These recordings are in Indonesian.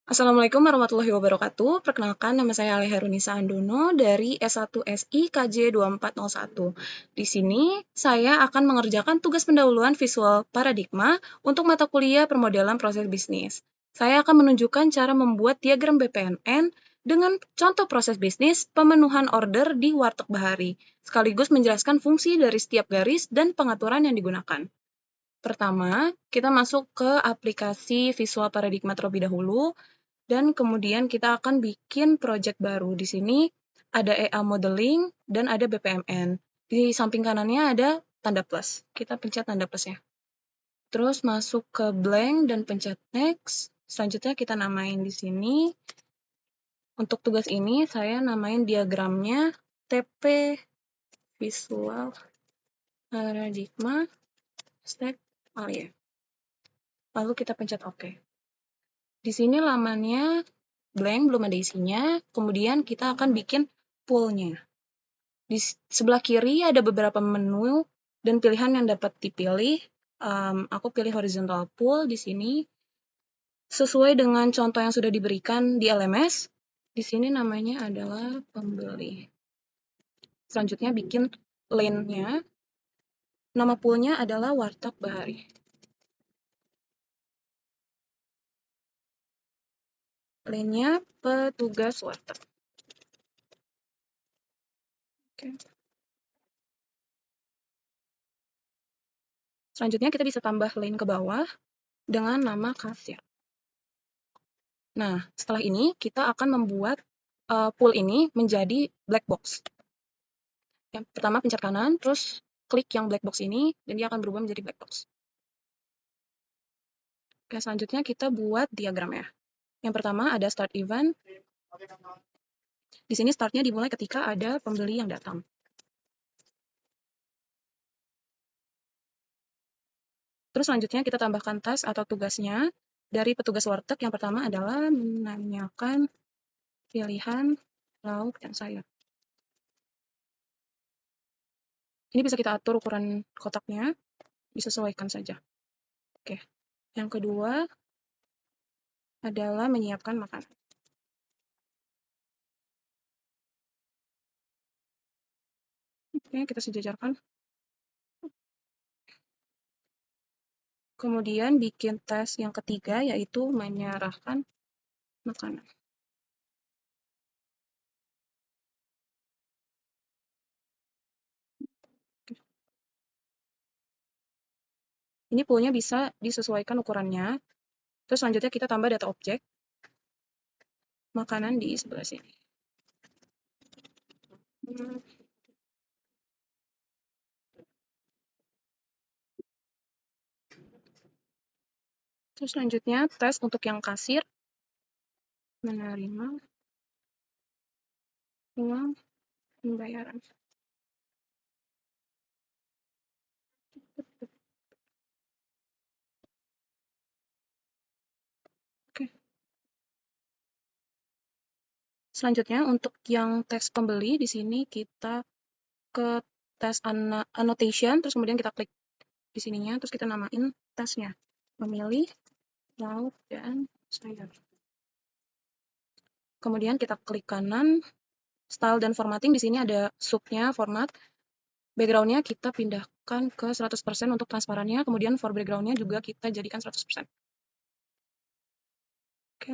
Assalamualaikum warahmatullahi wabarakatuh. Perkenalkan, nama saya Aleh Herunisa Andono dari S1 SI KJ 2401. Di sini, saya akan mengerjakan tugas pendahuluan visual paradigma untuk mata kuliah permodelan proses bisnis. Saya akan menunjukkan cara membuat diagram BPMN dengan contoh proses bisnis pemenuhan order di Warteg Bahari, sekaligus menjelaskan fungsi dari setiap garis dan pengaturan yang digunakan. Pertama, kita masuk ke aplikasi visual paradigma terlebih dahulu. Dan kemudian kita akan bikin project baru. Di sini ada EA modeling dan ada BPMN. Di samping kanannya ada tanda plus. Kita pencet tanda plusnya. Terus masuk ke blank dan pencet next. Selanjutnya kita namain di sini. Untuk tugas ini saya namain diagramnya TP Visual Paradigma Stack Alia. Lalu kita pencet OK. Di sini lamannya blank, belum ada isinya. Kemudian kita akan bikin pool-nya. Di sebelah kiri ada beberapa menu dan pilihan yang dapat dipilih. Aku pilih horizontal pool di sini. Sesuai dengan contoh yang sudah diberikan di LMS, di sini namanya adalah pembeli. Selanjutnya bikin lane-nya. Nama pool-nya adalah Warteg Bahari. Lane-nya petugas warteg. Oke. Selanjutnya kita bisa tambah lane ke bawah dengan nama kasir. Nah, setelah ini kita akan membuat pool ini menjadi black box. Yang pertama pencet kanan, terus klik yang black box ini, dan dia akan berubah menjadi black box. Oke, selanjutnya kita buat diagramnya. Yang pertama ada start event. Di sini startnya dimulai ketika ada pembeli yang datang. Terus selanjutnya kita tambahkan task atau tugasnya dari petugas warteg. Yang pertama adalah menanyakan pilihan lauk dan sayur. Ini bisa kita atur ukuran kotaknya, disesuaikan saja. Oke. Yang kedua adalah menyiapkan makanan. Oke, kita sejajarkan. Kemudian bikin tes yang ketiga, yaitu menyerahkan makanan. Ini poolnya bisa disesuaikan ukurannya. Terus selanjutnya kita tambah data objek makanan di sebelah sini. Terus selanjutnya tes untuk yang kasir menerima uang pembayaran. Oke. Selanjutnya untuk yang tes pembeli di sini kita ke tes annotation, terus kemudian kita klik di sininya, terus kita namain tesnya. Memilih lauk dan sayur. Kemudian kita klik kanan, style dan formatting. Di sini ada subnya, format. Background-nya kita pindahkan ke 100% untuk transparannya, kemudian for background-nya juga kita jadikan 100%. Oke.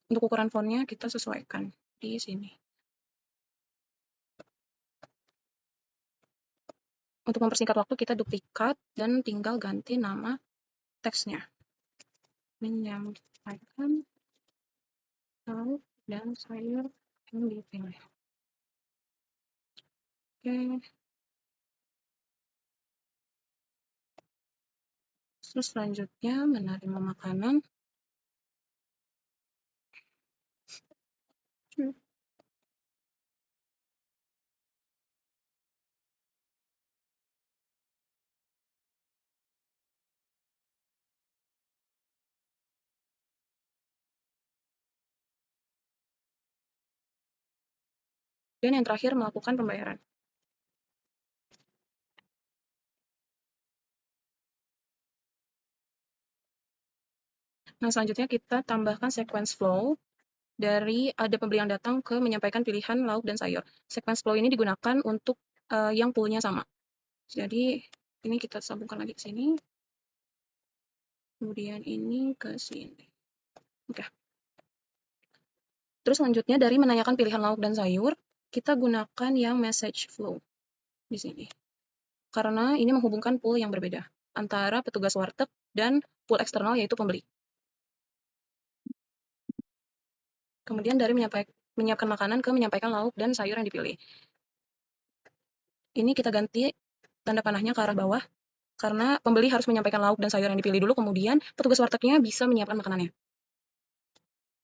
Untuk ukuran font-nya kita sesuaikan di sini. Untuk mempersingkat waktu, kita duplikat dan tinggal ganti nama teksnya. Menyampaikan lauk dan sayur yang dipilih. Oke. Terus selanjutnya menerima makanan. Dan yang terakhir melakukan pembayaran. Nah, selanjutnya kita tambahkan sequence flow dari ada pembeli yang datang ke menyampaikan pilihan lauk dan sayur. Sequence flow ini digunakan untuk yang poolnya sama. Jadi ini kita sambungkan lagi ke sini, kemudian ini ke sini. Oke. Terus selanjutnya dari menanyakan pilihan lauk dan sayur, kita gunakan yang message flow di sini. Karena ini menghubungkan pool yang berbeda antara petugas warteg dan pool eksternal yaitu pembeli. Kemudian dari menyiapkan makanan ke menyampaikan lauk dan sayur yang dipilih. Ini kita ganti tanda panahnya ke arah bawah karena pembeli harus menyampaikan lauk dan sayur yang dipilih dulu, kemudian petugas wartegnya bisa menyiapkan makanannya.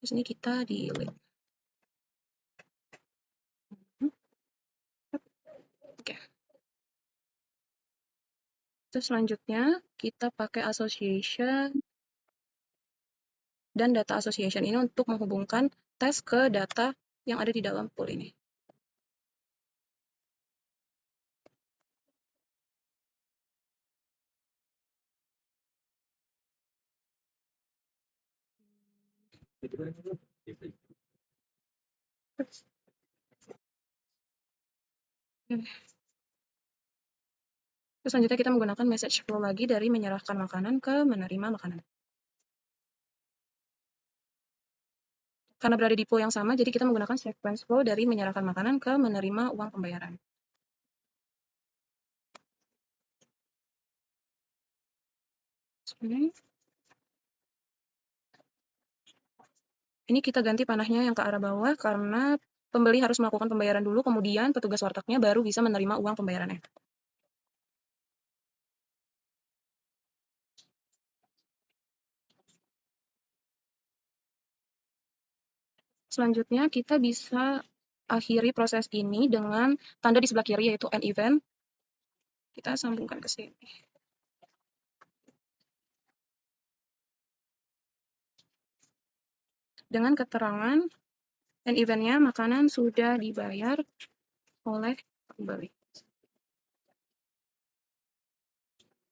Di sini kita delete. Oke. Terus selanjutnya kita pakai association dan data association ini untuk menghubungkan tes ke data yang ada di dalam pool ini. Terus selanjutnya kita menggunakan message flow lagi dari menyerahkan makanan ke menerima makanan. Karena berada di pool yang sama, jadi kita menggunakan sequence flow dari menyerahkan makanan ke menerima uang pembayaran. Ini kita ganti panahnya yang ke arah bawah karena pembeli harus melakukan pembayaran dulu, kemudian petugas wartegnya baru bisa menerima uang pembayarannya. Selanjutnya kita bisa akhiri proses ini dengan tanda di sebelah kiri yaitu end event. Kita sambungkan ke sini. Dengan keterangan end event-nya makanan sudah dibayar oleh pembeli.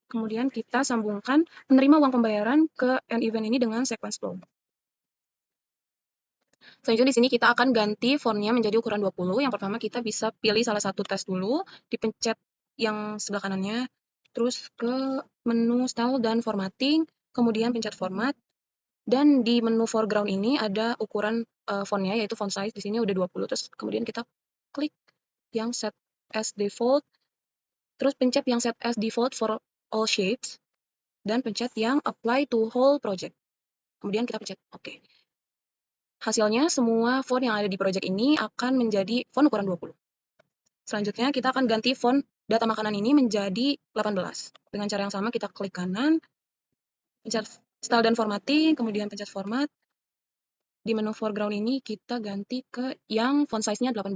Kemudian kita sambungkan menerima uang pembayaran ke end event ini dengan sequence flow. Selanjutnya di sini kita akan ganti fontnya menjadi ukuran 20. Yang pertama kita bisa pilih salah satu tes dulu, dipencet yang sebelah kanannya, terus ke menu style dan formatting, kemudian pencet format, dan di menu foreground ini ada ukuran fontnya yaitu font size di sini udah 20, terus kemudian kita klik yang set as default, terus pencet yang set as default for all shapes, dan pencet yang apply to whole project. Kemudian kita pencet OK. Hasilnya semua font yang ada di project ini akan menjadi font ukuran 20. Selanjutnya kita akan ganti font data makanan ini menjadi 18. Dengan cara yang sama kita klik kanan, pencet style dan formatting, kemudian pencet format. Di menu foreground ini kita ganti ke yang font size-nya 18.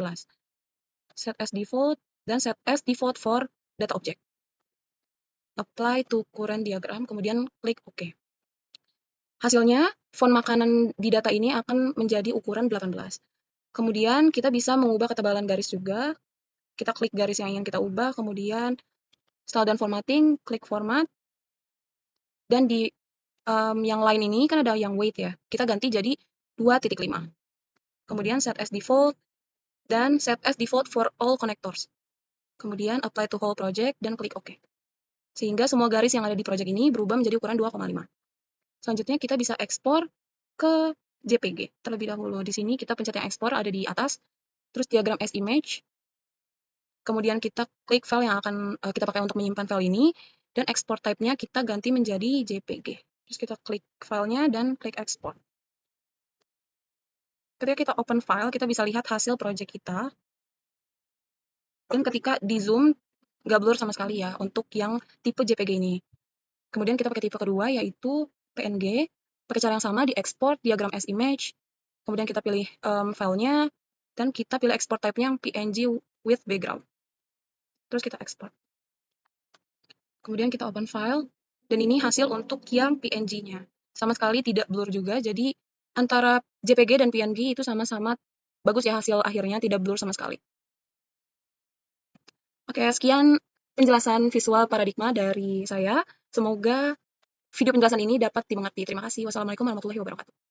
Set as default dan set as default for data object. Apply to current diagram, kemudian klik OK. Hasilnya, font makanan di data ini akan menjadi ukuran 18. Kemudian kita bisa mengubah ketebalan garis juga. Kita klik garis yang ingin kita ubah, kemudian style dan formatting, klik format. Dan di yang lain ini kan ada yang weight ya. Kita ganti jadi 2.5. Kemudian set as default dan set as default for all connectors. Kemudian apply to whole project dan klik OK. Sehingga semua garis yang ada di project ini berubah menjadi ukuran 2,5. Selanjutnya kita bisa ekspor ke JPG terlebih dahulu. Di sini kita pencet yang ekspor ada di atas, terus diagram as image. Kemudian kita klik file yang akan kita pakai untuk menyimpan file ini, dan export type-nya kita ganti menjadi JPG. Terus kita klik filenya dan klik export. Ketika kita open file, kita bisa lihat hasil project kita. Dan ketika di zoom, nggak blur sama sekali ya untuk yang tipe JPG ini. Kemudian kita pakai tipe kedua yaitu PNG. Pakai cara yang sama, diekspor diagram as image. Kemudian kita pilih filenya, dan kita pilih export type-nya yang PNG with background. Terus kita ekspor. Kemudian kita open file, dan ini hasil untuk yang PNG-nya. Sama sekali tidak blur juga, jadi antara JPG dan PNG itu sama-sama bagus ya hasil akhirnya, tidak blur sama sekali. Oke, sekian penjelasan visual paradigma dari saya. Semoga video penjelasan ini dapat dimengerti. Terima kasih. Wassalamualaikum warahmatullahi wabarakatuh.